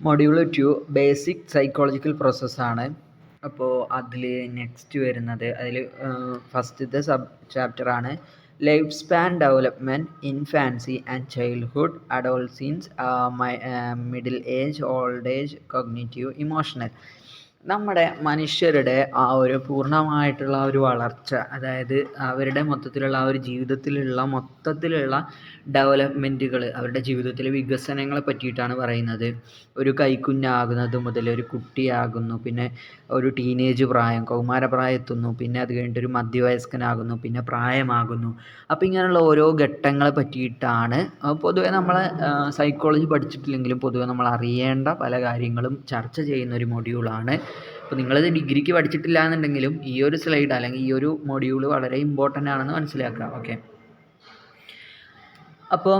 Module 2 basic psychological പ്രോസസ്സാണ്. അപ്പോൾ അതിൽ നെക്സ്റ്റ് വരുന്നത് അതിൽ ഫസ്റ്റത്തെ ചാപ്റ്ററാണ് life span development, infancy and childhood, adolescence, middle age, old age, cognitive, emotional. നമ്മുടെ മനുഷ്യരുടെ ആ ഒരു പൂർണ്ണമായിട്ടുള്ള ഒരു വളർച്ച, അതായത് അവരുടെ മൊത്തത്തിലുള്ള ആ ഒരു ജീവിതത്തിലുള്ള മൊത്തത്തിലുള്ള ഡെവലപ്മെൻറ്റുകൾ, അവരുടെ ജീവിതത്തിലെ വികസനങ്ങളെ പറ്റിയിട്ടാണ് പറയുന്നത്. ഒരു കൈക്കുഞ്ഞാകുന്നത് മുതൽ ഒരു കുട്ടിയാകുന്നു, പിന്നെ ഒരു ടീനേജ് പ്രായം, കൗമാരപ്രായം എത്തുന്നു, പിന്നെ അത് കഴിഞ്ഞിട്ട് ഒരു മധ്യവയസ്കനാകുന്നു, പിന്നെ പ്രായമാകുന്നു. അപ്പോൾ ഇങ്ങനെയുള്ള ഓരോ ഘട്ടങ്ങളെ പറ്റിയിട്ടാണ് പൊതുവെ നമ്മൾ സൈക്കോളജി പഠിച്ചിട്ടില്ലെങ്കിലും പൊതുവെ നമ്മൾ അറിയേണ്ട പല കാര്യങ്ങളും ചർച്ച ചെയ്യുന്ന ഒരു മൊഡ്യൂളാണ്. അപ്പോൾ നിങ്ങളിത് ഡിഗ്രിക്ക് പഠിച്ചിട്ടില്ല എന്നുണ്ടെങ്കിലും ഈ ഒരു സ്ലൈഡ് അല്ലെങ്കിൽ ഈ ഒരു മൊഡ്യൂൾ വളരെ ഇമ്പോർട്ടൻ്റ് ആണെന്ന് മനസ്സിലാക്കുക. ഓക്കെ, അപ്പോൾ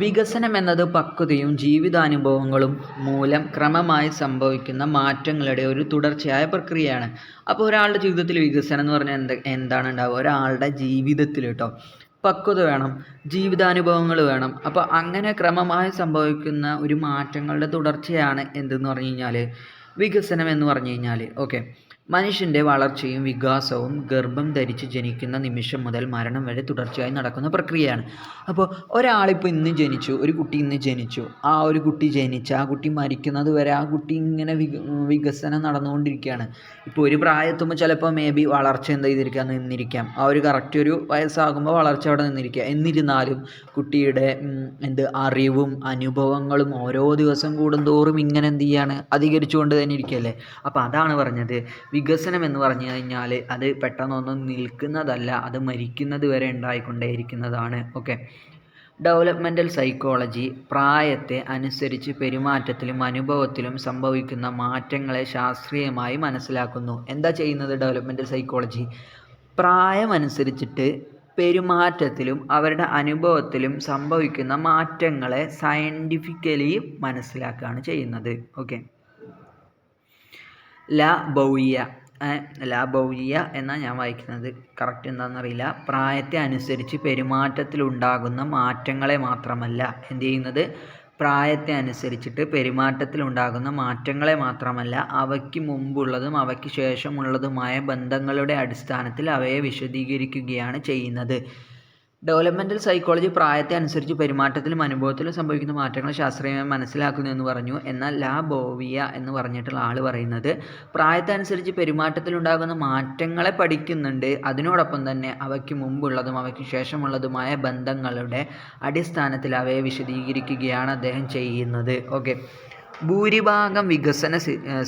വികസനം എന്നത് പക്വതയും ജീവിതാനുഭവങ്ങളും മൂലം ക്രമമായി സംഭവിക്കുന്ന മാറ്റങ്ങളുടെ ഒരു തുടർച്ചയായ പ്രക്രിയയാണ്. അപ്പോൾ ഒരാളുടെ ജീവിതത്തിൽ വികസനം എന്ന് പറഞ്ഞാൽ എന്താണ് ഉണ്ടാവുക? ഒരാളുടെ ജീവിതത്തിൽ കേട്ടോ പക്വത വേണം, ജീവിതാനുഭവങ്ങൾ വേണം. അപ്പോൾ അങ്ങനെ ക്രമമായി സംഭവിക്കുന്ന ഒരു മാറ്റങ്ങളുടെ തുടർച്ചയാണ് എന്തെന്ന് പറഞ്ഞു കഴിഞ്ഞാൽ വികസനം എന്ന് പറഞ്ഞു കഴിഞ്ഞാൽ. ഓക്കെ, മനുഷ്യൻ്റെ വളർച്ചയും വികാസവും ഗർഭം ധരിച്ച് ജനിക്കുന്ന നിമിഷം മുതൽ മരണം വരെ തുടർച്ചയായി നടക്കുന്ന പ്രക്രിയയാണ്. അപ്പോൾ ഒരാളിപ്പോൾ ഇന്ന് ജനിച്ചു, ഒരു കുട്ടി ഇന്ന് ജനിച്ചു, ആ ഒരു കുട്ടി ജനിച്ച് ആ കുട്ടി മരിക്കുന്നത് വരെ ആ കുട്ടി ഇങ്ങനെ വികസനം നടന്നുകൊണ്ടിരിക്കുകയാണ്. ഇപ്പോൾ ഒരു പ്രായത്തുമ്പോൾ ചിലപ്പോൾ മേ ബി വളർച്ച എന്ത് ചെയ്തിരിക്കുക, നിന്നിരിക്കാം. ആ ഒരു കറക്റ്റ് ഒരു വയസ്സാകുമ്പോൾ വളർച്ച അവിടെ നിന്നിരിക്കുക. എന്നിരുന്നാലും കുട്ടിയുടെ അറിവും അനുഭവങ്ങളും ഓരോ ദിവസം കൂടുന്തോറും ഇങ്ങനെ എന്ത് ചെയ്യാണ്, അധികരിച്ചുകൊണ്ട് തന്നെ ഇരിക്കുകയല്ലേ. അപ്പോൾ അതാണ് പറഞ്ഞത്, വികസനം എന്ന് പറഞ്ഞു കഴിഞ്ഞാൽ അത് പെട്ടെന്നൊന്നും നിൽക്കുന്നതല്ല, അത് മരിക്കുന്നത് വരെ ഉണ്ടായിക്കൊണ്ടേയിരിക്കുന്നതാണ്. ഓക്കെ, ഡെവലപ്മെൻ്റൽ സൈക്കോളജി പ്രായത്തെ അനുസരിച്ച് പെരുമാറ്റത്തിലും അനുഭവത്തിലും സംഭവിക്കുന്ന മാറ്റങ്ങളെ ശാസ്ത്രീയമായി മനസ്സിലാക്കുന്നു. എന്താ ചെയ്യുന്നത് ഡെവലപ്മെൻ്റൽ സൈക്കോളജി? പ്രായമനുസരിച്ചിട്ട് പെരുമാറ്റത്തിലും അവരുടെ അനുഭവത്തിലും സംഭവിക്കുന്ന മാറ്റങ്ങളെ സയൻറ്റിഫിക്കലി മനസ്സിലാക്കുകയാണ് ചെയ്യുന്നത്. ഓക്കെ, ലാ ബൗയിയ എന്നാണ് ഞാൻ വായിക്കുന്നത്, കറക്റ്റ് എന്താണെന്നറിയില്ല. പ്രായത്തെ അനുസരിച്ച് പെരുമാറ്റത്തിലുണ്ടാകുന്ന മാറ്റങ്ങളെ മാത്രമല്ല എന്ത് ചെയ്യുന്നത്, പ്രായത്തെ അനുസരിച്ചിട്ട് പെരുമാറ്റത്തിലുണ്ടാകുന്ന മാറ്റങ്ങളെ മാത്രമല്ല അവയ്ക്ക് മുമ്പുള്ളതും അവയ്ക്ക് ശേഷമുള്ളതുമായ ബന്ധങ്ങളുടെ അടിസ്ഥാനത്തിൽ അവയെ വിശദീകരിക്കുകയാണ് ചെയ്യുന്നത്. ഡെവലപ്മെൻ്റൽ സൈക്കോളജി പ്രായത്തെ അനുസരിച്ച് പെരുമാറ്റത്തിലും അനുഭവത്തിലും സംഭവിക്കുന്ന മാറ്റങ്ങൾ ശാസ്ത്രീയമായി മനസ്സിലാക്കുന്നു എന്ന് പറഞ്ഞു. എന്നാൽ ലാ ബോവിയ എന്ന് പറഞ്ഞിട്ടുള്ള ആൾ പറയുന്നത് പ്രായത്തെ അനുസരിച്ച് പെരുമാറ്റത്തിലുണ്ടാകുന്ന മാറ്റങ്ങളെ പഠിക്കുന്നുണ്ട്, അതിനോടൊപ്പം തന്നെ അവയ്ക്ക് മുമ്പുള്ളതും അവയ്ക്ക് ശേഷമുള്ളതുമായ ബന്ധങ്ങളുടെ അടിസ്ഥാനത്തിൽ അവയെ വിശദീകരിക്കുകയാണ് അദ്ദേഹം ചെയ്യുന്നത്. ഓക്കെ, ഭൂരിഭാഗം വികസന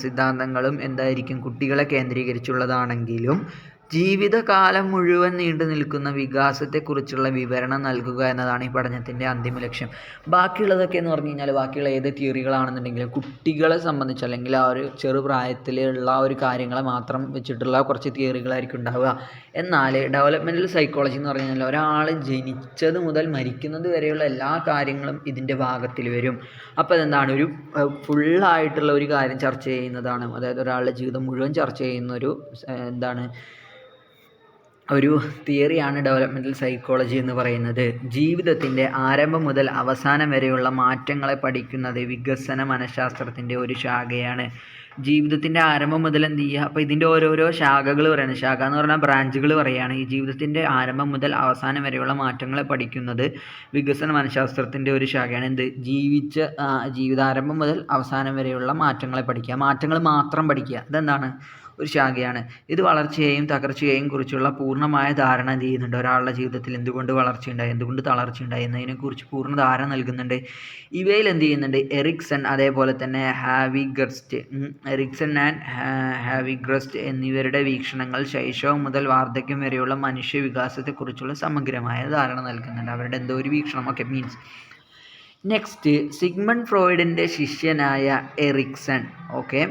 സിദ്ധാന്തങ്ങളും എന്തായിരിക്കും, കുട്ടികളെ കേന്ദ്രീകരിച്ചുള്ളതാണെങ്കിലും ജീവിതകാലം മുഴുവൻ നീണ്ടു നിൽക്കുന്ന വികാസത്തെക്കുറിച്ചുള്ള വിവരണം നൽകുക എന്നതാണ് ഈ പഠനത്തിൻ്റെ അന്തിമ ലക്ഷ്യം. ബാക്കിയുള്ളതൊക്കെ എന്ന് പറഞ്ഞു കഴിഞ്ഞാൽ ബാക്കിയുള്ള ഏത് തിയറികളാണെന്നുണ്ടെങ്കിലും കുട്ടികളെ സംബന്ധിച്ച് അല്ലെങ്കിൽ ആ ഒരു ചെറുപ്രായത്തിലുള്ള ഒരു കാര്യങ്ങളെ മാത്രം വെച്ചിട്ടുള്ള കുറച്ച് തിയറികളായിരിക്കും ഉണ്ടാവുക. എന്നാൽ ഡെവലപ്മെൻ്റൽ സൈക്കോളജി എന്ന് പറഞ്ഞു കഴിഞ്ഞാൽ ഒരാൾ ജനിച്ചത് മുതൽ മരിക്കുന്നത് വരെയുള്ള എല്ലാ കാര്യങ്ങളും ഇതിൻ്റെ ഭാഗത്തിൽ വരും. അപ്പോൾ അതെന്താണ്, ഒരു ഫുള്ളായിട്ടുള്ള ഒരു കാര്യം ചർച്ച ചെയ്യുന്നതാണ്. അതായത് ഒരാളുടെ ജീവിതം മുഴുവൻ ചർച്ച ചെയ്യുന്ന ഒരു ഒരു തിയറിയാണ് ഡെവലപ്മെൻ്റൽ സൈക്കോളജി എന്ന് പറയുന്നത്. ജീവിതത്തിൻ്റെ ആരംഭം മുതൽ അവസാനം വരെയുള്ള മാറ്റങ്ങളെ പഠിക്കുന്നത് വികസന മനഃശാസ്ത്രത്തിൻ്റെ ഒരു ശാഖയാണ്. ജീവിതത്തിൻ്റെ ആരംഭം മുതൽ എന്ത് ചെയ്യുക, അപ്പോൾ ഇതിൻ്റെ ഓരോരോ ശാഖകൾ പറയുന്നത്, ശാഖ എന്ന് പറഞ്ഞാൽ ബ്രാഞ്ചുകൾ പറയുകയാണ്. ഈ ജീവിതത്തിൻ്റെ ആരംഭം മുതൽ അവസാനം വരെയുള്ള മാറ്റങ്ങളെ പഠിക്കുന്നത് വികസന മനഃശാസ്ത്രത്തിൻ്റെ ഒരു ശാഖയാണ്. ജീവിതാരംഭം മുതൽ അവസാനം വരെയുള്ള മാറ്റങ്ങളെ പഠിക്കുക, മാറ്റങ്ങൾ മാത്രം പഠിക്കുക, ഇതെന്താണ് ഒരു ശാഖയാണ്. ഇത് വളർച്ചയെയും തകർച്ചയെയും കുറിച്ചുള്ള പൂർണ്ണമായ ധാരണ എന്ത് ചെയ്യുന്നുണ്ട്, ഒരാളുടെ ജീവിതത്തിൽ എന്തുകൊണ്ട് വളർച്ചയുണ്ടായി എന്തുകൊണ്ട് തളർച്ചയുണ്ടായി എന്നതിനെക്കുറിച്ച് പൂർണ്ണ ധാരണ നൽകുന്നുണ്ട്. ഇവയിൽ എന്ത് ചെയ്യുന്നുണ്ട്, എറിക്സൺ അതേപോലെ തന്നെ എറിക്സൺ ആൻഡ് ഹാവിഗ്രസ്റ്റ് എന്നിവരുടെ വീക്ഷണങ്ങൾ ശൈശവം മുതൽ വാർദ്ധക്യം വരെയുള്ള മനുഷ്യ വികാസത്തെക്കുറിച്ചുള്ള സമഗ്രമായ ധാരണ നൽകുന്നുണ്ട്. അവരുടെ എന്തോ ഒരു വീക്ഷണം. ഓക്കെ, മീൻസ് നെക്സ്റ്റ് സിഗ്മണ്ട് ഫ്രോയിഡിൻ്റെ ശിഷ്യനായ എറിക്സൺ. ഓക്കെ,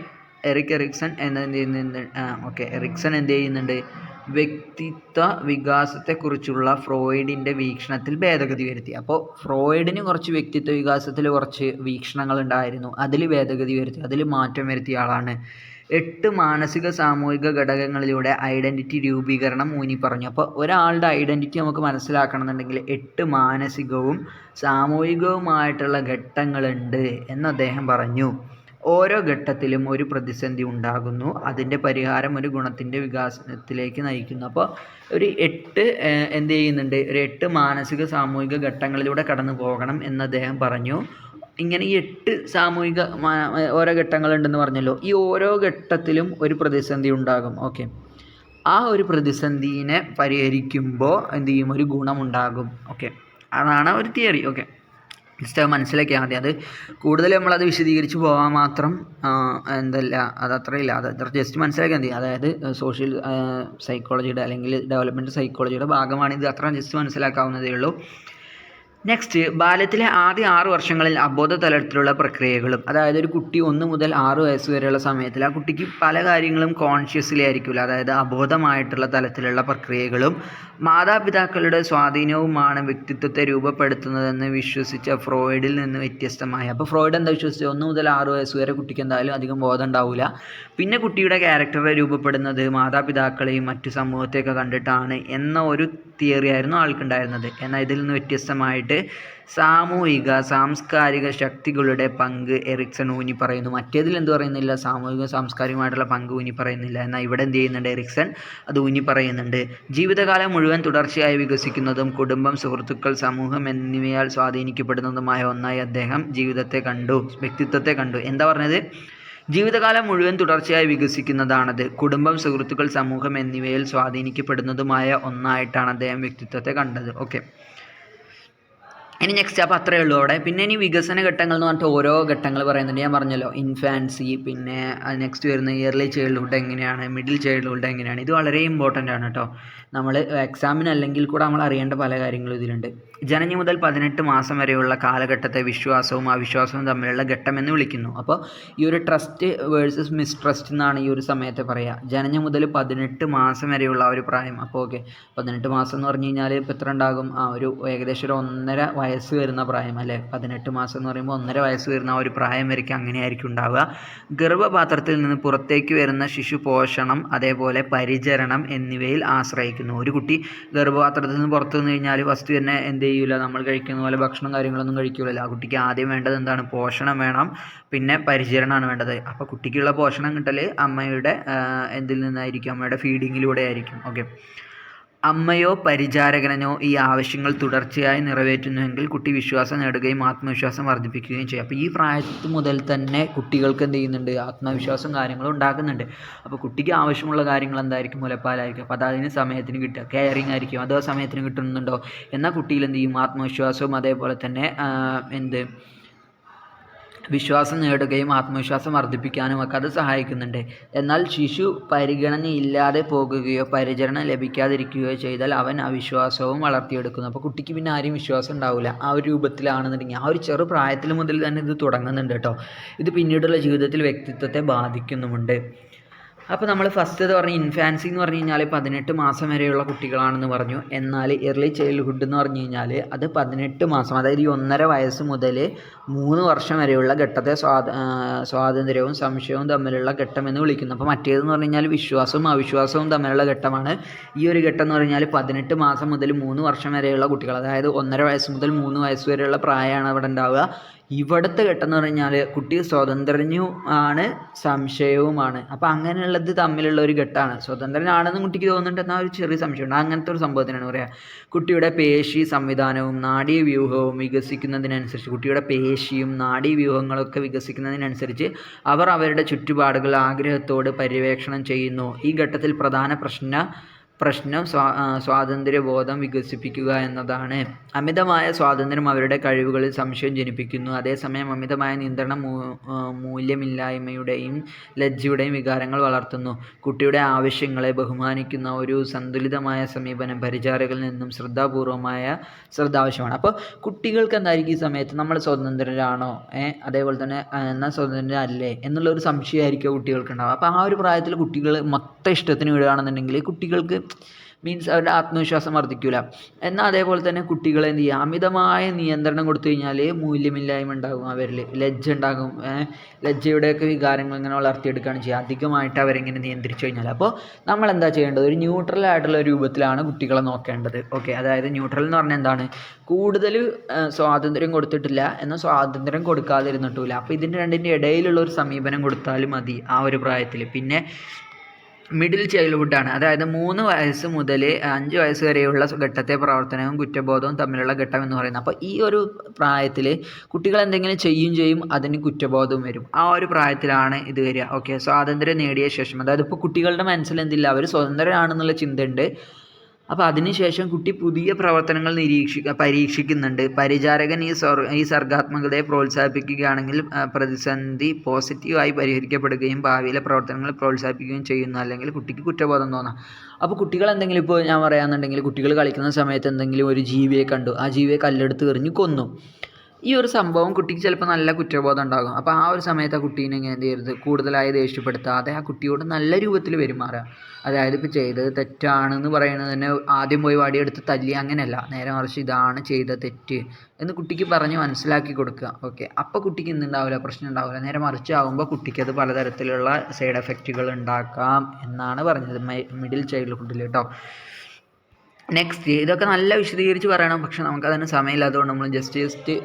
എറിക്സൺ എറിക്സൺ എന്ത് ചെയ്യുന്നുണ്ട്, വ്യക്തിത്വ വികാസത്തെക്കുറിച്ചുള്ള ഫ്രോയിഡിൻ്റെ വീക്ഷണത്തിൽ ഭേദഗതി വരുത്തി. അപ്പോൾ ഫ്രോയിഡിന് കുറച്ച് വ്യക്തിത്വ വികാസത്തിൽ കുറച്ച് വീക്ഷണങ്ങൾ ഉണ്ടായിരുന്നു, അതിൽ ഭേദഗതി വരുത്തി, അതിൽ മാറ്റം വരുത്തിയ ആളാണ്. 8 മാനസിക സാമൂഹിക ഘടകങ്ങളിലൂടെ ഐഡൻറ്റിറ്റി രൂപീകരണം ഊന്നി പറഞ്ഞു. അപ്പോൾ ഒരാളുടെ ഐഡൻറ്റിറ്റി നമുക്ക് മനസ്സിലാക്കണം എന്നുണ്ടെങ്കിൽ 8 മാനസികവും സാമൂഹികവുമായിട്ടുള്ള ഘട്ടങ്ങളുണ്ട് എന്ന് അദ്ദേഹം പറഞ്ഞു. ഓരോ ഘട്ടത്തിലും ഒരു പ്രതിസന്ധി ഉണ്ടാകുന്നു, അതിൻ്റെ പരിഹാരം ഒരു ഗുണത്തിൻ്റെ വികാസത്തിലേക്ക് നയിക്കുന്നു. അപ്പോൾ ഒരു 8 എന്ത് ചെയ്യുന്നുണ്ട്, ഒരു 8 മാനസിക സാമൂഹിക ഘട്ടങ്ങളിലൂടെ കടന്നു പോകണം എന്ന് അദ്ദേഹം പറഞ്ഞു. ഇങ്ങനെ ഈ 8 സാമൂഹിക ഓരോ ഘട്ടങ്ങളുണ്ടെന്ന് പറഞ്ഞല്ലോ. ഈ ഓരോ ഘട്ടത്തിലും ഒരു പ്രതിസന്ധി ഉണ്ടാകും. ഓക്കെ, ആ ഒരു പ്രതിസന്ധിനെ പരിഹരിക്കുമ്പോൾ എന്ത് ചെയ്യും, ഒരു ഗുണമുണ്ടാകും. ഓക്കെ, അതാണ് ഒരു തിയറി. ഓക്കെ, ജസ്റ്റ് അത് മനസ്സിലാക്കിയാൽ മതി. അത് കൂടുതൽ നമ്മളത് വിശദീകരിച്ച് പോകാൻ മാത്രം എന്തല്ല, അത് അത്രയില്ല. അത് ജസ്റ്റ് മനസ്സിലാക്കിയാൽ മതി. അതായത് സോഷ്യൽ സൈക്കോളജിയുടെ അല്ലെങ്കിൽ ഡെവലപ്മെൻറ്റ് സൈക്കോളജിയുടെ ഭാഗമാണ് ഇത്. അത്ര ജസ്റ്റ് മനസ്സിലാക്കാവുന്നതേ ഉള്ളൂ. നെക്സ്റ്റ്, ബാല്യത്തിലെ ആദ്യ 6 വർഷങ്ങളിൽ അബോധ തലത്തിലുള്ള പ്രക്രിയകളും, അതായത് ഒരു കുട്ടി 1 മുതൽ 6 വയസ്സ് വരെയുള്ള സമയത്തിൽ ആ കുട്ടിക്ക് പല കാര്യങ്ങളും കോൺഷ്യസ്ലി ആയിരിക്കില്ല, അതായത് അബോധമായിട്ടുള്ള തലത്തിലുള്ള പ്രക്രിയകളും മാതാപിതാക്കളുടെ സ്വാധീനവുമാണ് വ്യക്തിത്വത്തെ രൂപപ്പെടുത്തുന്നതെന്ന് വിശ്വസിച്ച ഫ്രോയിഡിൽ നിന്ന് വ്യത്യസ്തമായി. അപ്പോൾ ഫ്രോയിഡ് എന്താ വിശ്വസിച്ചത്, 1 മുതൽ 6 വയസ്സ് വരെ കുട്ടിക്ക് എന്തായാലും അധികം ബോധം ഉണ്ടാവില്ല. പിന്നെ കുട്ടിയുടെ ക്യാരക്ടറെ രൂപപ്പെടുന്നത് മാതാപിതാക്കളെയും മറ്റു സമൂഹത്തെയൊക്കെ കണ്ടിട്ടാണ് എന്ന ഒരു തിയറി ആയിരുന്നു ആൾക്കുണ്ടായിരുന്നത്. എന്നാൽ ഇതിൽ നിന്ന് വ്യത്യസ്തമായിട്ട് സാമൂഹിക സാംസ്കാരിക ശക്തികളുടെ പങ്ക് എറിക്സൺ ഊന്നി പറയുന്നു. മറ്റേതിൽ എന്ത് പറയുന്നില്ല, സാമൂഹിക സാംസ്കാരികമായിട്ടുള്ള പങ്ക് ഊന്നി പറയുന്നില്ല. എന്നാൽ ഇവിടെ എന്ത് ചെയ്യുന്നുണ്ട്, എറിക്സൺ അത് ഊന്നി പറയുന്നുണ്ട്. ജീവിതകാലം മുഴുവൻ തുടർച്ചയായി വികസിക്കുന്നതും കുടുംബം, സുഹൃത്തുക്കൾ, സമൂഹം എന്നിവയാൽ സ്വാധീനിക്കപ്പെടുന്നതുമായ ഒന്നായി അദ്ദേഹം വ്യക്തിത്വത്തെ കണ്ടു. എന്താ പറഞ്ഞത്, ജീവിതകാലം മുഴുവൻ തുടർച്ചയായി വികസിക്കുന്നതാണത്. കുടുംബം, സുഹൃത്തുക്കൾ, സമൂഹം എന്നിവയിൽ സ്വാധീനിക്കപ്പെടുന്നതുമായ ഒന്നായിട്ടാണ് അദ്ദേഹം വ്യക്തിത്വത്തെ കണ്ടത്. ഓക്കെ, ഇനി നെക്സ്റ്റ്, അപ്പോൾ അത്രയേ ഉള്ളൂ അവിടെ. പിന്നെ ഇനി വികസന ഘട്ടങ്ങൾ എന്ന് പറഞ്ഞിട്ട് ഓരോ ഘട്ടങ്ങൾ പറയുന്നുണ്ട്. ഞാൻ പറഞ്ഞല്ലോ, ഇൻഫാൻസി, പിന്നെ നെക്സ്റ്റ് വരുന്ന ഇയർലി ചൈൽഡ്ഹുഡ് എങ്ങനെയാണ്, മിഡിൽ ചൈൽഡ്ഹുഡ് എങ്ങനെയാണ്. ഇത് വളരെ ഇമ്പോർട്ടൻ്റ് ആണ് കേട്ടോ. നമ്മൾ എക്സാമിന് അല്ലെങ്കിൽ കൂടെ നമ്മൾ അറിയേണ്ട പല കാര്യങ്ങളും ഇതിലുണ്ട്. ജനനം മുതൽ 18 മാസം വരെയുള്ള കാലഘട്ടത്തെ വിശ്വാസവും അവിശ്വാസവും തമ്മിലുള്ള ഘട്ടം എന്ന് വിളിക്കുന്നു. അപ്പോൾ ഈ ഒരു ട്രസ്റ്റ് വേഴ്സസ് മിസ്ട്രസ്റ്റ് എന്നാണ് ഈ ഒരു സമയത്തെ പറയുക. ജനനം മുതൽ 18 മാസം വരെയുള്ള ആ ഒരു പ്രായം. അപ്പോൾ ഓക്കെ, 18 മാസം എന്ന് പറഞ്ഞു കഴിഞ്ഞാൽ ഇപ്പോൾ എത്ര ഉണ്ടാകും, ഒരു ഏകദേശം ഒരു 1.5 വയസ്സ് വരുന്ന പ്രായം അല്ലേ. 18 മാസം എന്ന് പറയുമ്പോൾ 1.5 വയസ്സ് വരുന്ന ആ ഒരു പ്രായം വരയ്ക്ക് അങ്ങനെയായിരിക്കും ഉണ്ടാവുക. ഗർഭപാത്രത്തിൽ നിന്ന് പുറത്തേക്ക് വരുന്ന ശിശു പോഷണം, അതേപോലെ പരിചരണം എന്നിവയിൽ ആശ്രയിക്കുന്നു. ഒരു കുട്ടി ഗർഭപാത്രത്തിൽ നിന്ന് പുറത്തു വന്നു കഴിഞ്ഞാൽ ഫസ്റ്റ് തന്നെ എന്ത് ചെയ്യില്ല, നമ്മൾ കഴിക്കുന്ന പോലെ ഭക്ഷണം കാര്യങ്ങളൊന്നും കഴിക്കില്ലല്ലോ. ആ കുട്ടിക്ക് ആദ്യം വേണ്ടത് എന്താണ്, പോഷണം വേണം, പിന്നെ പരിചരണമാണ് വേണ്ടത്. അപ്പോൾ കുട്ടിക്കുള്ള പോഷണം കിട്ടൽ അമ്മയുടെ എന്തിൽ നിന്നായിരിക്കും, അമ്മയുടെ ഫീഡിങ്ങിലൂടെ ആയിരിക്കും. ഓക്കെ, അമ്മയോ പരിചാരകനോ ഈ ആവശ്യങ്ങൾ തുടർച്ചയായി നിറവേറ്റുന്നുവെങ്കിൽ കുട്ടി വിശ്വാസം നേടുകയും ആത്മവിശ്വാസം വർദ്ധിപ്പിക്കുകയും ചെയ്യും. അപ്പോൾ ഈ പ്രായത്തിൽ മുതൽ തന്നെ കുട്ടികൾക്ക് എന്ത് ചെയ്യുന്നുണ്ട്, ആത്മവിശ്വാസം കാര്യങ്ങളും ഉണ്ടാക്കുന്നുണ്ട്. അപ്പോൾ കുട്ടിക്ക് ആവശ്യമുള്ള കാര്യങ്ങൾ എന്തായിരിക്കും, മുലപ്പാലായിരിക്കും. അപ്പോൾ അതിന് സമയത്തിന് കിട്ടുക, കെയറിങ് ആയിരിക്കും, അതോ സമയത്തിന് കിട്ടുന്നുണ്ടോ. എന്നാൽ കുട്ടിയിൽ എന്ത് ചെയ്യും, ആത്മവിശ്വാസവും അതേപോലെ തന്നെ വിശ്വാസം നേടുകയും ആത്മവിശ്വാസം വർദ്ധിപ്പിക്കാനും ഒക്കെ അത് സഹായിക്കുന്നുണ്ട്. എന്നാൽ ശിശു പരിഗണനയില്ലാതെ പോകുകയോ പരിചരണം ലഭിക്കാതിരിക്കുകയോ ചെയ്താൽ അവൻ അവിശ്വാസവും വളർത്തിയെടുക്കുന്നു. അപ്പോൾ കുട്ടിക്ക് പിന്നെ ആരും വിശ്വാസം ഉണ്ടാവില്ല. ആ ഒരു രൂപത്തിലാണെന്നുണ്ടെങ്കിൽ ആ ഒരു ചെറു പ്രായത്തിൽ മുതൽ തന്നെ ഇത് തുടങ്ങുന്നുണ്ട് കേട്ടോ. ഇത് പിന്നീടുള്ള ജീവിതത്തിൽ വ്യക്തിത്വത്തെ ബാധിക്കുന്നുമുണ്ട്. അപ്പോൾ നമ്മൾ ഫസ്റ്റ് ഇത് പറഞ്ഞ ഇൻഫാൻസി എന്ന് പറഞ്ഞു കഴിഞ്ഞാൽ 18 മാസം വരെയുള്ള കുട്ടികളാണെന്ന് പറഞ്ഞു. എന്നാൽ എർലി ചൈൽഡ്ഹുഡ് എന്ന് പറഞ്ഞു കഴിഞ്ഞാൽ അത് 18 മാസം, അതായത് ഈ 1.5 വയസ്സ് മുതൽ 3 വർഷം വരെയുള്ള ഘട്ടത്തെ സ്വാതന്ത്ര്യവും സംശയവും തമ്മിലുള്ള ഘട്ടം എന്ന് വിളിക്കുന്നു. അപ്പോൾ മറ്റേതെന്ന് പറഞ്ഞു കഴിഞ്ഞാൽ വിശ്വാസവും അവിശ്വാസവും തമ്മിലുള്ള ഘട്ടമാണ്. ഈ ഒരു ഘട്ടം എന്ന് പറഞ്ഞാൽ 18 മാസം മുതൽ 3 വർഷം വരെയുള്ള കുട്ടികൾ, അതായത് 1.5 വയസ്സ് മുതൽ 3 വയസ്സ് വരെയുള്ള പ്രായമാണ് അവിടെ ഉണ്ടാവുക. ഇവിടുത്തെ ഘട്ടം എന്ന് പറഞ്ഞാൽ കുട്ടി സ്വതന്ത്രനും ആണ് സംശയവുമാണ്. അപ്പോൾ അങ്ങനെയുള്ളത് തമ്മിലുള്ള ഒരു ഘട്ടമാണ്. സ്വതന്ത്രനാണെന്ന് കുട്ടിക്ക് തോന്നുന്നുണ്ട്, എന്നാൽ ഒരു ചെറിയ സംശയമുണ്ട്. അങ്ങനത്തെ ഒരു സംഭവത്തിനാണ് പറയുക. കുട്ടിയുടെ പേശി സംവിധാനവും നാഡീവ്യൂഹവും വികസിക്കുന്നതിനനുസരിച്ച്, കുട്ടിയുടെ പേശിയും നാഡീവ്യൂഹങ്ങളൊക്കെ വികസിക്കുന്നതിനനുസരിച്ച് അവർ അവരുടെ ചുറ്റുപാടുകൾ ആഗ്രഹത്തോട് പര്യവേക്ഷണം ചെയ്യുന്നു. ഈ ഘട്ടത്തിൽ പ്രധാന പ്രശ്നം സ്വാതന്ത്ര്യബോധം വികസിപ്പിക്കുക എന്നതാണ്. അമിതമായ സ്വാതന്ത്ര്യം അവരുടെ കഴിവുകളിൽ സംശയം ജനിപ്പിക്കുന്നു. അതേസമയം അമിതമായ നിയന്ത്രണം മൂല്യമില്ലായ്മയുടെയും ലജ്ജയുടെയും വികാരങ്ങൾ വളർത്തുന്നു. കുട്ടിയുടെ ആവശ്യങ്ങളെ ബഹുമാനിക്കുന്ന ഒരു സന്തുലിതമായ സമീപനം പരിചാരകരിൽ നിന്നും ശ്രദ്ധ ആവശ്യമാണ്. അപ്പോൾ കുട്ടികൾക്ക് എന്തായിരിക്കും ഈ സമയത്ത്, നമ്മൾ സ്വതന്ത്രരാണോ, അതേപോലെ തന്നെ എന്നാൽ സ്വതന്ത്രരല്ലേ എന്നുള്ളൊരു സംശയമായിരിക്കും കുട്ടികൾക്ക് ഉണ്ടാവുക. അപ്പോൾ ആ ഒരു പ്രായത്തിൽ കുട്ടികൾ മൊത്തം ഇഷ്ടത്തിന് വിടുകയാണെന്നുണ്ടെങ്കിൽ കുട്ടികൾക്ക് മീൻസ് അവരുടെ ആത്മവിശ്വാസം വർദ്ധിക്കില്ല. എന്നാൽ അതേപോലെ തന്നെ കുട്ടികളെ എന്ത് ചെയ്യുക, അമിതമായ നിയന്ത്രണം കൊടുത്തു കഴിഞ്ഞാൽ മൂല്യമില്ലായ്മ ഉണ്ടാകും, അവരിൽ ലജ്ജ ഉണ്ടാകും. ലജ്ജയുടെയൊക്കെ വികാരങ്ങൾ ഇങ്ങനെ വളർത്തിയെടുക്കുകയാണ് ചെയ്യുക അധികമായിട്ട് അവരിങ്ങനെ നിയന്ത്രിച്ചു കഴിഞ്ഞാൽ. അപ്പോൾ നമ്മൾ എന്താ ചെയ്യേണ്ടത്, ഒരു ന്യൂട്രൽ ആയിട്ടുള്ള രൂപത്തിലാണ് കുട്ടികളെ നോക്കേണ്ടത്. ഓക്കെ, അതായത് ന്യൂട്രൽ എന്ന് പറഞ്ഞാൽ എന്താണ്, കൂടുതൽ സ്വാതന്ത്ര്യം കൊടുത്തിട്ടില്ല എന്നാൽ സ്വാതന്ത്ര്യം കൊടുക്കാതിരുന്നിട്ടില്ല. അപ്പോൾ ഇതിൻ്റെ രണ്ടിൻ്റെ ഇടയിലുള്ള ഒരു സമീപനം കൊടുത്താലും മതി ആ ഒരു പ്രായത്തിൽ. പിന്നെ മിഡിൽ ചൈൽഡ്ഹുഡാണ്, അതായത് 3 വയസ്സ് മുതൽ 5 വയസ്സ് വരെയുള്ള ഘട്ടത്തെ പ്രവർത്തനവും കുറ്റബോധവും തമ്മിലുള്ള ഘട്ടം എന്ന് പറയുന്നത്. അപ്പോൾ ഈ ഒരു പ്രായത്തിൽ കുട്ടികൾ എന്തെങ്കിലും ചെയ്യും, അതിന് കുറ്റബോധവും വരും. ആ ഒരു പ്രായത്തിലാണ് ഇത് വരിക. ഓക്കെ, സ്വാതന്ത്ര്യം നേടിയ ശേഷം, അതായത് ഇപ്പോൾ കുട്ടികളുടെ മനസ്സിൽ എന്തില്ല, അവർ സ്വതന്ത്രരാണെന്നുള്ള ചിന്തയുണ്ട്. അപ്പോൾ അതിനുശേഷം കുട്ടി പുതിയ പ്രവർത്തനങ്ങൾ പരീക്ഷിക്കുന്നുണ്ട്. പരിചാരകൻ ഈ സർഗാത്മകതയെ പ്രോത്സാഹിപ്പിക്കുകയാണെങ്കിൽ പ്രതിസന്ധി പോസിറ്റീവായി പരിഹരിക്കപ്പെടുകയും ഭാവിയിലെ പ്രവർത്തനങ്ങൾ പ്രോത്സാഹിപ്പിക്കുകയും ചെയ്യുന്നു. അല്ലെങ്കിൽ കുട്ടിക്ക് കുറ്റബോധം തോന്നാം. അപ്പോൾ കുട്ടികൾ എന്തെങ്കിലും, ഇപ്പോൾ ഞാൻ പറയുകയാണെന്നുണ്ടെങ്കിൽ കുട്ടികൾ കളിക്കുന്ന സമയത്ത് എന്തെങ്കിലും ഒരു ജീവിയെ കണ്ടു, ആ ജീവിയെ കല്ലെടുത്ത് എറിഞ്ഞ് കൊന്നു. ഈ ഒരു സംഭവം കുട്ടിക്ക് ചിലപ്പോൾ നല്ല കുറ്റബോധം ഉണ്ടാകും. അപ്പോൾ ആ ഒരു സമയത്ത് ആ കുട്ടീനെ ഇങ്ങനെ എന്ത് ചെയ്യരുത്, കൂടുതലായി ദേഷ്യപ്പെടുത്താതെ ആ കുട്ടിയോട് നല്ല രൂപത്തിൽ പെരുമാറുക. അതായത് ഇപ്പോൾ ചെയ്തത് തെറ്റാണെന്ന് പറയുന്നത് തന്നെ ആദ്യം പോയി വടിയെടുത്ത് തല്ലി അങ്ങനെയല്ല, നേരെ മറിച്ച് ഇതാണ് ചെയ്ത തെറ്റ് എന്ന് കുട്ടിക്ക് പറഞ്ഞ് മനസ്സിലാക്കി കൊടുക്കുക. ഓക്കെ, അപ്പോൾ കുട്ടിക്ക് എന്തുണ്ടാവില്ല, പ്രശ്നം ഉണ്ടാവില്ല. നേരെ മറിച്ചാകുമ്പോൾ കുട്ടിക്ക് അത് പലതരത്തിലുള്ള സൈഡ് എഫക്റ്റുകൾ ഉണ്ടാക്കാം എന്നാണ് പറഞ്ഞത് മിഡിൽ ചൈൽഡ്ഹുഡിൽ കേട്ടോ. നെക്സ്റ്റ്, ഇതൊക്കെ നല്ല വിശദീകരിച്ച് പറയണം, പക്ഷെ നമുക്കതിന് സമയമില്ലാത്തതുകൊണ്ട് നമ്മൾ ജസ്റ്റ്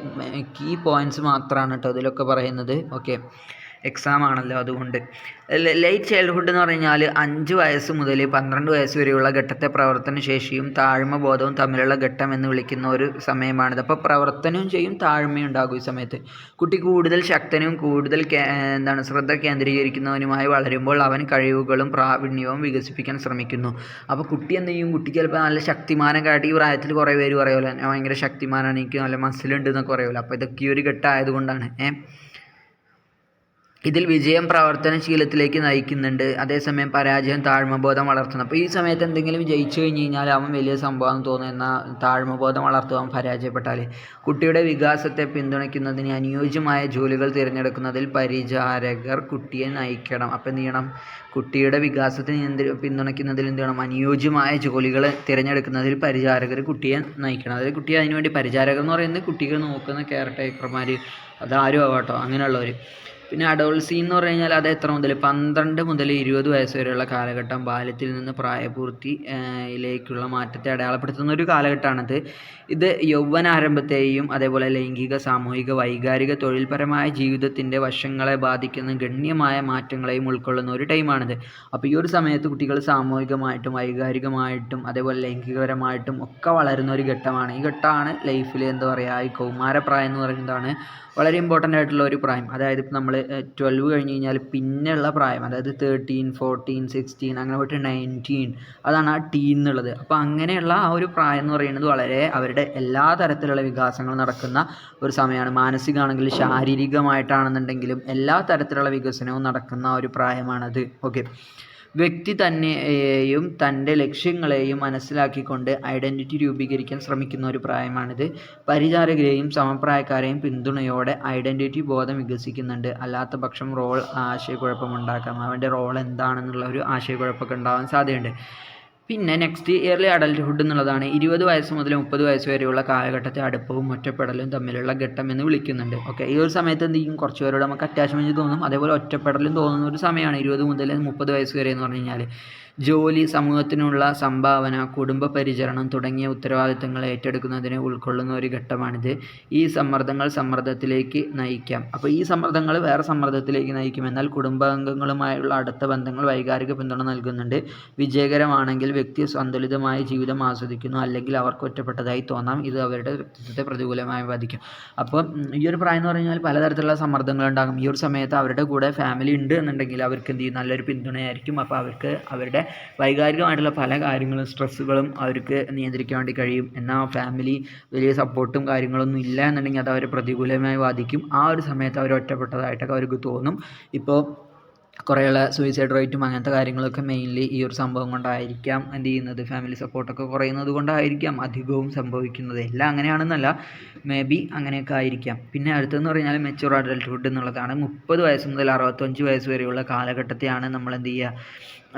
കീ പോയിൻറ്റ്സ് മാത്രമാണ് കേട്ടോ ഇതിലൊക്കെ പറയുന്നത്. ഓക്കെ, എക്സാം ആണല്ലോ അതുകൊണ്ട്. ലേറ്റ് ചൈൽഡ്ഹുഡ് എന്ന് പറഞ്ഞാൽ 5 വയസ്സ് മുതൽ 12 വയസ്സ് വരെയുള്ള ഘട്ടത്തെ പ്രവർത്തനശേഷിയും താഴ്മബോധവും തമ്മിലുള്ള ഘട്ടം എന്ന് വിളിക്കുന്ന ഒരു സമയമാണിത്. അപ്പോൾ പ്രവർത്തനവും ചെയ്യും, താഴ്മയും ഉണ്ടാകും ഈ സമയത്ത്. കുട്ടി കൂടുതൽ ശക്തനും കൂടുതൽ ശ്രദ്ധ കേന്ദ്രീകരിക്കുന്നവനുമായി വളരുമ്പോൾ അവൻ കഴിവുകളും പ്രാവീണ്യവും വികസിപ്പിക്കാൻ ശ്രമിക്കുന്നു. അപ്പോൾ കുട്ടി എന്ത് ചെയ്യും, കുട്ടിക്ക് ചിലപ്പോൾ നല്ല ശക്തിമാനം കാട്ടി, ഈ പ്രായത്തിൽ കുറേ പേര് പറയുമല്ലോ ഞാൻ ഭയങ്കര ശക്തിമാനാണ്, എനിക്ക് നല്ല മസിലുണ്ട് എന്നൊക്കെ പറയുമല്ലോ. അപ്പോൾ ഇതൊക്കെ ഈ ഒരു ഘട്ടം ആയതുകൊണ്ടാണ്. ഇതിൽ വിജയം പ്രവർത്തനശീലത്തിലേക്ക് നയിക്കുന്നുണ്ട്, അതേസമയം പരാജയം താഴ്മബോധം വളർത്തുന്നു. അപ്പോൾ ഈ സമയത്ത് എന്തെങ്കിലും ജയിച്ചു കഴിഞ്ഞ് കഴിഞ്ഞാൽ അവൻ വലിയ സംഭവം തോന്നും, എന്നാൽ താഴ്മബോധം വളർത്തുവാൻ പരാജയപ്പെട്ടാൽ. കുട്ടിയുടെ വികാസത്തെ പിന്തുണയ്ക്കുന്നതിന് അനുയോജ്യമായ ജോലികൾ തിരഞ്ഞെടുക്കുന്നതിൽ പരിചാരകർ കുട്ടിയെ നയിക്കണം. അപ്പോൾ എന്ത് ചെയ്യണം, കുട്ടിയുടെ വികാസത്തെ പിന്തുണയ്ക്കുന്നതിൽ എന്ത് ചെയ്യണം, അനുയോജ്യമായ ജോലികൾ തിരഞ്ഞെടുക്കുന്നതിൽ പരിചാരകർ കുട്ടിയെ നയിക്കണം. അതായത് കുട്ടിയെ അതിനുവേണ്ടി, പരിചാരകർ എന്ന് പറയുന്നത് കുട്ടികൾ നോക്കുന്ന കെയർ ടേക്കർമാർ, അതാരും ആവാട്ടോ, അങ്ങനെയുള്ളവർ. പിന്നെ അഡോൾസി എന്ന് പറഞ്ഞു കഴിഞ്ഞാൽ അത് എത്ര മുതൽ, 12 മുതൽ 20 വയസ്സ് വരെയുള്ള കാലഘട്ടം. ബാല്യത്തിൽ നിന്ന് പ്രായപൂർത്തിയിലേക്കുള്ള മാറ്റത്തെ അടയാളപ്പെടുത്തുന്ന ഒരു കാലഘട്ടമാണിത്. ഇത് യൗവനാരംഭത്തെയും അതേപോലെ ലൈംഗിക, സാമൂഹിക, വൈകാരിക, തൊഴിൽപരമായ ജീവിതത്തിൻ്റെ വശങ്ങളെ ബാധിക്കുന്ന ഗണ്യമായ മാറ്റങ്ങളെയും ഉൾക്കൊള്ളുന്ന ഒരു ടൈമാണിത്. അപ്പോൾ ഈ ഒരു സമയത്ത് കുട്ടികൾ സാമൂഹികമായിട്ടും വൈകാരികമായിട്ടും അതേപോലെ ലൈംഗികപരമായിട്ടും ഒക്കെ വളരുന്ന ഒരു ഘട്ടമാണ്. ഈ ഘട്ടമാണ് ലൈഫിൽ എന്താ പറയുക, ഈ കൗമാരപ്രായം എന്ന് പറയുന്നതാണ് വളരെ ഇമ്പോർട്ടൻ്റ് ആയിട്ടുള്ള ഒരു പ്രായം. അതായത് ഇപ്പോൾ നമ്മൾ 12 കഴിഞ്ഞ് കഴിഞ്ഞാൽ പിന്നെയുള്ള പ്രായം, അതായത് 13, 14, 16 അങ്ങനെ പോയിട്ട് 19, അതാണ് ആ ടീൻ എന്നുള്ളത്. അപ്പോൾ അങ്ങനെയുള്ള ആ ഒരു പ്രായം എന്ന് പറയുന്നത് വളരെ അവരുടെ എല്ലാ തരത്തിലുള്ള വികാസങ്ങളും നടക്കുന്ന ഒരു സമയമാണ്. മാനസികമാണെങ്കിലും ശാരീരികമായിട്ടാണെന്നുണ്ടെങ്കിലും എല്ലാ തരത്തിലുള്ള വികസനവും നടക്കുന്ന ഒരു പ്രായമാണത്. ഓക്കെ, വ്യക്തി തന്നെയും തൻ്റെ ലക്ഷ്യങ്ങളെയും മനസ്സിലാക്കിക്കൊണ്ട് ഐഡൻറ്റിറ്റി രൂപീകരിക്കാൻ ശ്രമിക്കുന്ന ഒരു പ്രായമാണിത്. പരിചാരകരെയും സമപ്രായക്കാരെയും പിന്തുണയോടെ ഐഡൻറ്റിറ്റി ബോധം വികസിക്കുന്നുണ്ട്. അല്ലാത്ത പക്ഷം റോൾ ആശയക്കുഴപ്പമുണ്ടാക്കാം. അവൻ്റെ റോൾ എന്താണെന്നുള്ള ഒരു ആശയക്കുഴപ്പമൊക്കെ ഉണ്ടാകാൻ സാധ്യതയുണ്ട്. പിന്നെ നെക്സ്റ്റ് ഇയർലി അഡൽട്ട്ഹുഡ് എന്നുള്ളതാണ് 20 വയസ്സ് മുതൽ 30 വയസ്സ് വരെയുള്ള കാലഘട്ടത്തെ അടുപ്പവും ഒറ്റപ്പെടലും തമ്മിലുള്ള ഘട്ടം എന്ന് വിളിക്കുന്നുണ്ട്. ഓക്കെ, ഈ ഒരു സമയത്ത് എന്ത് ചെയ്യും, കുറച്ച് പേരോട് നമുക്ക് അറ്റാച്ച്മെൻറ്റ് തോന്നും, അതേപോലെ ഒറ്റപ്പെടലും തോന്നുന്ന ഒരു സമയമാണ് 20 മുതൽ 30 വയസ്സ് വരെ എന്ന് പറഞ്ഞു കഴിഞ്ഞാൽ. ജോലി, സമൂഹത്തിനുള്ള സംഭാവന, കുടുംബ പരിചരണം തുടങ്ങിയ ഉത്തരവാദിത്തങ്ങൾ ഏറ്റെടുക്കുന്നതിന് ഉൾക്കൊള്ളുന്ന ഒരു ഘട്ടമാണിത്. ഈ സമ്മർദ്ദത്തിലേക്ക് നയിക്കാം. അപ്പോൾ ഈ സമ്മർദ്ദങ്ങൾ വേറെ സമ്മർദ്ദത്തിലേക്ക് നയിക്കും. എന്നാൽ കുടുംബാംഗങ്ങളുമായുള്ള അടുത്ത ബന്ധങ്ങൾ വൈകാരിക പിന്തുണ നൽകുന്നുണ്ട്. വിജയകരമാണെങ്കിൽ വ്യക്തി സന്തുലിതമായ ജീവിതം ആസ്വദിക്കുന്നു, അല്ലെങ്കിൽ അവർക്ക് ഒറ്റപ്പെട്ടതായി തോന്നാം. ഇത് അവരുടെ വ്യക്തിത്വത്തെ പ്രതികൂലമായി ബാധിക്കും. അപ്പോൾ ഈ ഒരു പ്രായം എന്ന് പറഞ്ഞാൽ പലതരത്തിലുള്ള സമ്മർദ്ദങ്ങളുണ്ടാകും. ഈ ഒരു സമയത്ത് അവരുടെ കൂടെ ഫാമിലി ഉണ്ട് എന്നുണ്ടെങ്കിൽ അവർക്ക് എന്ത് ചെയ്യും, നല്ലൊരു പിന്തുണയായിരിക്കും. അപ്പോൾ അവർക്ക് അവരുടെ വൈകാരികമായിട്ടുള്ള പല കാര്യങ്ങളും, സ്ട്രെസ്സുകളും അവർക്ക് നിയന്ത്രിക്കാൻ വേണ്ടി കഴിയും. എന്നാൽ ഫാമിലി വലിയ സപ്പോർട്ടും കാര്യങ്ങളൊന്നും ഇല്ല എന്നുണ്ടെങ്കിൽ അത് അവരെ പ്രതികൂലമായി ബാധിക്കും. ആ ഒരു സമയത്ത് അവർ ഒറ്റപ്പെട്ടതായിട്ടൊക്കെ അവർക്ക് തോന്നും. ഇപ്പോൾ കുറേയുള്ള സൂയിസൈഡ് റേറ്റും അങ്ങനത്തെ കാര്യങ്ങളൊക്കെ മെയിൻലി ഈ ഒരു സംഭവം കൊണ്ടായിരിക്കാം എന്ത് ചെയ്യുന്നത്, ഫാമിലി സപ്പോർട്ടൊക്കെ കുറയുന്നത് കൊണ്ടായിരിക്കാം അധികവും സംഭവിക്കുന്നത്. എല്ലാം അങ്ങനെയാണെന്നല്ല, മേ ബി അങ്ങനെയൊക്കെ ആയിരിക്കാം. പിന്നെ അടുത്തെന്ന് പറഞ്ഞാൽ മെച്യൂർ അഡൽട്ട്ഹുഡ് എന്നുള്ളതാണ്. 30 വയസ്സ് മുതൽ 65 വയസ്സ് വരെയുള്ള കാലഘട്ടത്തെയാണ് നമ്മൾ എന്ത് ചെയ്യുക,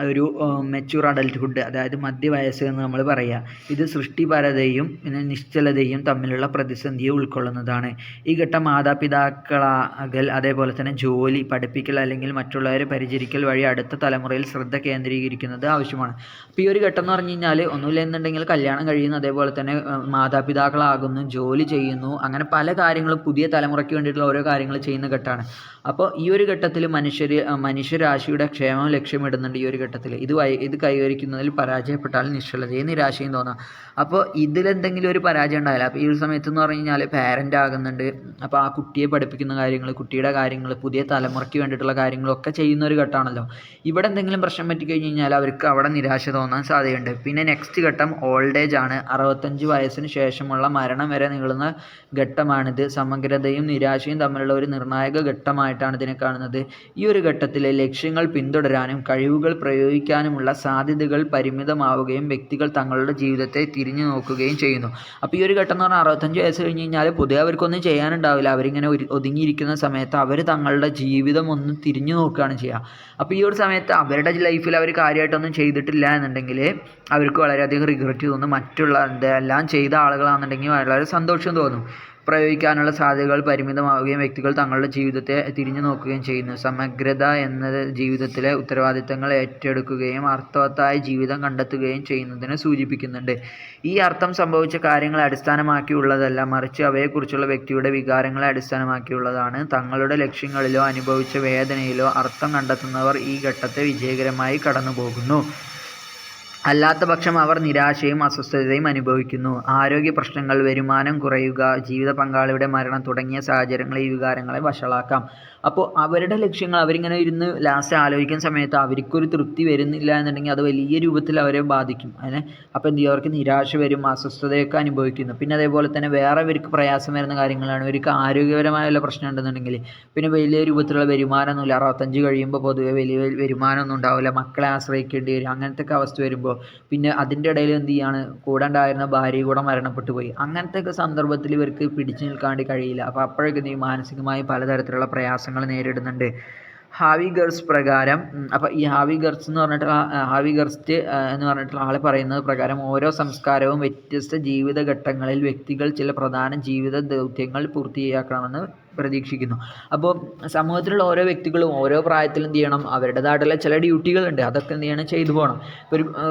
ഒരു മെച്യൂർ അഡൽട്ട്ഹുഡ്, അതായത് മധ്യവയസ്സ് എന്ന് നമ്മൾ പറയുക. ഇത് സൃഷ്ടിപരതയും പിന്നെ നിശ്ചലതയും തമ്മിലുള്ള പ്രതിസന്ധിയെ ഉൾക്കൊള്ളുന്നതാണ്. ഈ ഘട്ടം മാതാപിതാക്കളാകൽ, അതേപോലെ തന്നെ ജോലി, പഠിപ്പിക്കൽ അല്ലെങ്കിൽ മറ്റുള്ളവരെ പരിചരിക്കൽ വഴി അടുത്ത തലമുറയിൽ ശ്രദ്ധ കേന്ദ്രീകരിക്കുന്നത് ആവശ്യമാണ്. അപ്പോൾ ഈ ഒരു ഘട്ടം എന്ന് പറഞ്ഞു കഴിഞ്ഞാൽ ഒന്നുമില്ല എന്നുണ്ടെങ്കിൽ കല്യാണം കഴിയുന്നു, അതേപോലെ തന്നെ മാതാപിതാക്കളാകുന്നു, ജോലി ചെയ്യുന്നു, അങ്ങനെ പല കാര്യങ്ങളും പുതിയ തലമുറയ്ക്ക് വേണ്ടിയിട്ടുള്ള ഓരോ കാര്യങ്ങൾ ചെയ്യുന്ന ഘട്ടമാണ്. അപ്പോൾ ഈ ഒരു ഘട്ടത്തിൽ മനുഷ്യരാശിയുടെ ക്ഷേമം ലക്ഷ്യമിടുന്നുണ്ട്. ഈ ഒരു ഘട്ടത്തിൽ ഇത് കൈവരിക്കുന്നതിൽ പരാജയപ്പെട്ടാൽ നിശ്ചലതയും നിരാശയും തോന്നാം. അപ്പോൾ ഇതിലെന്തെങ്കിലും ഒരു പരാജയം ഉണ്ടാവില്ല. അപ്പോൾ ഈ ഒരു സമയത്ത് എന്ന് പറഞ്ഞു കഴിഞ്ഞാൽ പാരൻ്റ് ആകുന്നുണ്ട്. അപ്പോൾ ആ കുട്ടിയെ പഠിപ്പിക്കുന്ന കാര്യങ്ങൾ, കുട്ടിയുടെ കാര്യങ്ങൾ, പുതിയ തലമുറയ്ക്ക് വേണ്ടിയിട്ടുള്ള കാര്യങ്ങളൊക്കെ ചെയ്യുന്ന ഒരു ഘട്ടമാണല്ലോ. ഇവിടെ എന്തെങ്കിലും പ്രശ്നം പറ്റിക്കഴിഞ്ഞ് കഴിഞ്ഞാൽ അവർക്ക് അവിടെ നിരാശ തോന്നാൻ സാധ്യതയുണ്ട്. പിന്നെ നെക്സ്റ്റ് ഘട്ടം ഓൾഡ് ഏജ് ആണ്. 65 വയസ്സിന് ശേഷമുള്ള മരണം വരെ നീളുന്ന ഘട്ടമാണിത്. സമഗ്രതയും നിരാശയും തമ്മിലുള്ള ഒരു നിർണായക ഘട്ടമായിട്ടാണ് ഇതിനെ കാണുന്നത്. ഈ ഒരു ഘട്ടത്തിൽ ലക്ഷ്യങ്ങൾ പിന്തുടരാനും കഴിവുകൾ പ്രയോഗിക്കാനുമുള്ള സാധ്യതകൾ പരിമിതമാവുകയും വ്യക്തികൾ തങ്ങളുടെ ജീവിതത്തെ തിരിഞ്ഞു നോക്കുകയും ചെയ്യുന്നു. അപ്പോൾ ഈ ഒരു ഘട്ടം എന്ന് പറഞ്ഞാൽ 65 വയസ്സ് കഴിഞ്ഞ് കഴിഞ്ഞാൽ പൊതുവെ അവർക്കൊന്നും ചെയ്യാനുണ്ടാവില്ല. അവരിങ്ങനെ ഒതുങ്ങിയിരിക്കുന്ന സമയത്ത് അവർ തങ്ങളുടെ ജീവിതം ഒന്ന് തിരിഞ്ഞു നോക്കുകയാണ് ചെയ്യുക. അപ്പോൾ ഈ ഒരു സമയത്ത് അവരുടെ ലൈഫിൽ അവർ കാര്യമായിട്ടൊന്നും ചെയ്തിട്ടില്ല എന്നുണ്ടെങ്കിൽ അവർക്ക് വളരെയധികം റിഗ്രറ്റ് തോന്നും. മറ്റുള്ള എല്ലാം ചെയ്ത ആളുകളാണെന്നുണ്ടെങ്കിൽ വളരെ സന്തോഷം തോന്നും. പ്രയോഗിക്കാനുള്ള സാധ്യതകൾ പരിമിതമാവുകയും വ്യക്തികൾ തങ്ങളുടെ ജീവിതത്തെ തിരിഞ്ഞു നോക്കുകയും ചെയ്യുന്നു. സമഗ്രത എന്നത് ജീവിതത്തിലെ ഉത്തരവാദിത്തങ്ങൾ ഏറ്റെടുക്കുകയും അർത്ഥവത്തായ ജീവിതം കണ്ടെത്തുകയും ചെയ്യുന്നതിനെ സൂചിപ്പിക്കുന്നുണ്ട്. ഈ അർത്ഥം സംഭവിച്ച കാര്യങ്ങളെ അടിസ്ഥാനമാക്കിയുള്ളതല്ല, മറിച്ച് അവയെക്കുറിച്ചുള്ള വ്യക്തിയുടെ വികാരങ്ങളെ അടിസ്ഥാനമാക്കിയുള്ളതാണ്. തങ്ങളുടെ ലക്ഷ്യങ്ങളിലോ അനുഭവിച്ച വേദനയിലോ അർത്ഥം കണ്ടെത്തുന്നവർ ഈ ഘട്ടത്തെ വിജയകരമായി കടന്നുപോകുന്നു. അല്ലാത്ത പക്ഷം അവർ നിരാശയും അസ്വസ്ഥതയും അനുഭവിക്കുന്നു. ആരോഗ്യ പ്രശ്നങ്ങൾ, വരുമാനം കുറയുക, ജീവിത പങ്കാളിയുടെ മരണം തുടങ്ങിയ സാഹചര്യങ്ങൾ ഈ വികാരങ്ങളെ വഷളാക്കാം. അപ്പോൾ അവരുടെ ലക്ഷ്യങ്ങൾ അവരിങ്ങനെ ഇരുന്ന് ലാസ്റ്റ് ആലോചിക്കുന്ന സമയത്ത് അവർക്കൊരു തൃപ്തി വരുന്നില്ല എന്നുണ്ടെങ്കിൽ അത് വലിയ രൂപത്തിൽ അവരെ ബാധിക്കും. അപ്പോൾ എന്ത് ചെയ്യും, അവർക്ക് നിരാശ വരും, അസ്വസ്ഥതയൊക്കെ അനുഭവിക്കുന്നു. പിന്നെ അതേപോലെ തന്നെ വേറെ ഇവർക്ക് പ്രയാസം വരുന്ന കാര്യങ്ങളാണ്. ഇവർക്ക് ആരോഗ്യപരമായ വല്ല പ്രശ്നം ഉണ്ടെന്നുണ്ടെങ്കിൽ പിന്നെ വലിയ രൂപത്തിലുള്ള വരുമാനമൊന്നുമില്ല. 65 കഴിയുമ്പോൾ പൊതുവെ വലിയ വരുമാനമൊന്നും ഉണ്ടാവില്ല, മക്കളെ ആശ്രയിക്കേണ്ടി വരും. അങ്ങനത്തെ ഒക്കെ അവസ്ഥ വരുമ്പോൾ പിന്നെ അതിൻ്റെ ഇടയിൽ എന്ത് ചെയ്യാണ്, കൂടെ ഉണ്ടായിരുന്ന ഭാര്യ കൂടെ മരണപ്പെട്ടു പോയി. അങ്ങനത്തെ ഒക്കെ സന്ദർഭത്തിൽ ഇവർക്ക് പിടിച്ചു നിൽക്കാണ്ട് കഴിയില്ല. അപ്പോൾ അപ്പോഴൊക്കെ ഈ മാനസികമായി പലതരത്തിലുള്ള പ്രയാസങ്ങൾ നേരിടുന്നുണ്ട്. ഹാവി ഗർസ്റ്റ് പ്രകാരം, അപ്പോൾ ഈ ഹാവി ഗർസ്റ്റ് എന്ന് പറഞ്ഞിട്ടുള്ള ആൾ പറയുന്നത് പ്രകാരം ഓരോ സംസ്കാരവും വ്യത്യസ്ത ജീവിത ഘട്ടങ്ങളിൽ വ്യക്തികൾ ചില പ്രധാന ജീവിത ദൗത്യങ്ങൾ പൂർത്തിയാക്കണമെന്ന് പ്രതീക്ഷിക്കുന്നു. അപ്പോൾ സമൂഹത്തിലുള്ള ഓരോ വ്യക്തികളും ഓരോ പ്രായത്തിൽ എന്ത് ചെയ്യണം, അവരുടേതായിട്ടുള്ള ചില ഡ്യൂട്ടികളുണ്ട്. അതൊക്കെ എന്ത് ചെയ്യണം, ചെയ്തു പോകണം.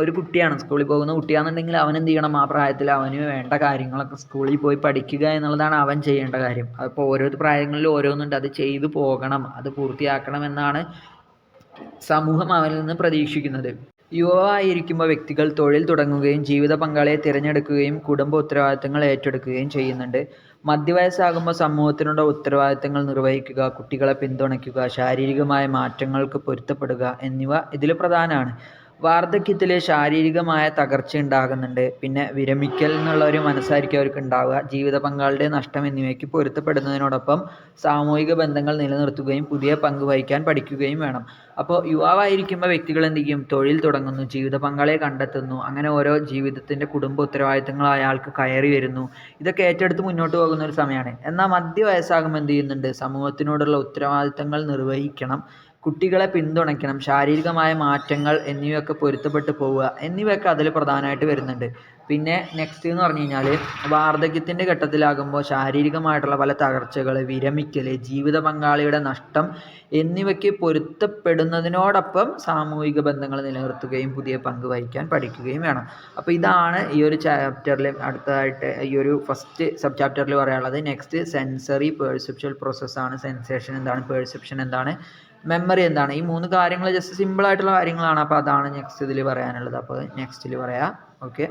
ഒരു കുട്ടിയാണ്, സ്കൂളിൽ പോകുന്ന കുട്ടിയാണെന്നുണ്ടെങ്കിൽ അവൻ എന്ത് ചെയ്യണം, ആ പ്രായത്തിൽ അവന് വേണ്ട കാര്യങ്ങളൊക്കെ സ്കൂളിൽ പോയി പഠിക്കുക എന്നുള്ളതാണ് അവൻ ചെയ്യേണ്ട കാര്യം. അപ്പോൾ ഓരോ പ്രായങ്ങളിലും ഓരോന്നുണ്ട്, അത് ചെയ്തു പോകണം, അത് പൂർത്തിയാക്കണം എന്നാണ് സമൂഹം അവനിൽ നിന്ന് പ്രതീക്ഷിക്കുന്നത്. യുവാവായിരിക്കുമ്പോൾ വ്യക്തികൾ തൊഴിൽ തുടങ്ങുകയും ജീവിത പങ്കാളിയെ തിരഞ്ഞെടുക്കുകയും കുടുംബ ഉത്തരവാദിത്തങ്ങൾ ഏറ്റെടുക്കുകയും ചെയ്യുന്നുണ്ട്. മധ്യവയസ്സാകുമ്പോൾ സമൂഹത്തിനുള്ള ഉത്തരവാദിത്തങ്ങൾ നിർവഹിക്കുക, കുട്ടികളെ പിന്തുണയ്ക്കുക, ശാരീരികമായ മാറ്റങ്ങൾക്ക് പൊരുത്തപ്പെടുക എന്നിവ ഇതിൽ പ്രധാനമാണ്. വാർദ്ധക്യത്തിൽ ശാരീരികമായ തകർച്ച ഉണ്ടാകുന്നുണ്ട്. പിന്നെ വിരമിക്കൽ എന്നുള്ള ഒരു മനസ്സായിരിക്കും അവർക്ക് ഉണ്ടാവുക. ജീവിത പങ്കാളിയുടെ നഷ്ടം എന്നിവയ്ക്ക് പൊരുത്തപ്പെടുന്നതിനോടൊപ്പം സാമൂഹിക ബന്ധങ്ങൾ നിലനിർത്തുകയും പുതിയ പങ്ക് വഹിക്കാൻ പഠിക്കുകയും വേണം. അപ്പോൾ യുവാവായിരിക്കുമ്പോൾ വ്യക്തികൾ എന്ത് ചെയ്യും, തൊഴിൽ തുടങ്ങുന്നു, ജീവിത പങ്കാളിയെ കണ്ടെത്തുന്നു, അങ്ങനെ ഓരോ ജീവിതത്തിൻ്റെ കുടുംബ ഉത്തരവാദിത്തങ്ങൾ അയാൾക്ക് കയറി വരുന്നു. ഇതൊക്കെ ഏറ്റെടുത്ത് മുന്നോട്ട് പോകുന്ന ഒരു സമയമാണ്. എന്നാൽ മധ്യവയസ്സാകുമ്പോൾ എന്ത് ചെയ്യുന്നുണ്ട്, സമൂഹത്തിനോടുള്ള ഉത്തരവാദിത്തങ്ങൾ നിർവഹിക്കണം, കുട്ടികളെ പിന്തുണയ്ക്കണം, ശാരീരികമായ മാറ്റങ്ങൾ എന്നിവയൊക്കെ പൊരുത്തപ്പെട്ട് പോവുക എന്നിവയൊക്കെ അതിൽ പ്രധാനമായിട്ട് വരുന്നുണ്ട്. പിന്നെ നെക്സ്റ്റ് എന്ന് പറഞ്ഞു കഴിഞ്ഞാൽ വാർദ്ധക്യത്തിൻ്റെ ഘട്ടത്തിലാകുമ്പോൾ ശാരീരികമായിട്ടുള്ള പല തകർച്ചകൾ, വിരമിക്കൽ, ജീവിത പങ്കാളിയുടെ നഷ്ടം എന്നിവയ്ക്ക് പൊരുത്തപ്പെടുന്നതിനോടൊപ്പം സാമൂഹിക ബന്ധങ്ങൾ നിലനിർത്തുകയും പുതിയ പങ്ക് വഹിക്കാൻ പഠിക്കുകയും വേണം. അപ്പോൾ ഇതാണ് ഈ ഒരു ചാപ്റ്ററിൽ അടുത്തതായിട്ട് ഈ ഒരു ഫസ്റ്റ് സബ് ചാപ്റ്ററിൽ പറയാനുള്ളത്. നെക്സ്റ്റ് സെൻസറി പെർസെപ്ച്വൽ പ്രോസസ്സാണ്. സെൻസേഷൻ എന്താണ്, പെർസെപ്ഷൻ എന്താണ്, മെമ്മറി എന്താണ്, ഈ 3 കാര്യങ്ങൾ ജസ്റ്റ് സിമ്പിളായിട്ടുള്ള കാര്യങ്ങളാണ്. അപ്പോൾ അതാണ് നെക്സ്റ്റ് ഇതിൽ പറയാനുള്ളത്. അപ്പോൾ നെക്സ്റ്റിൽ പറയാം. ഓക്കെ.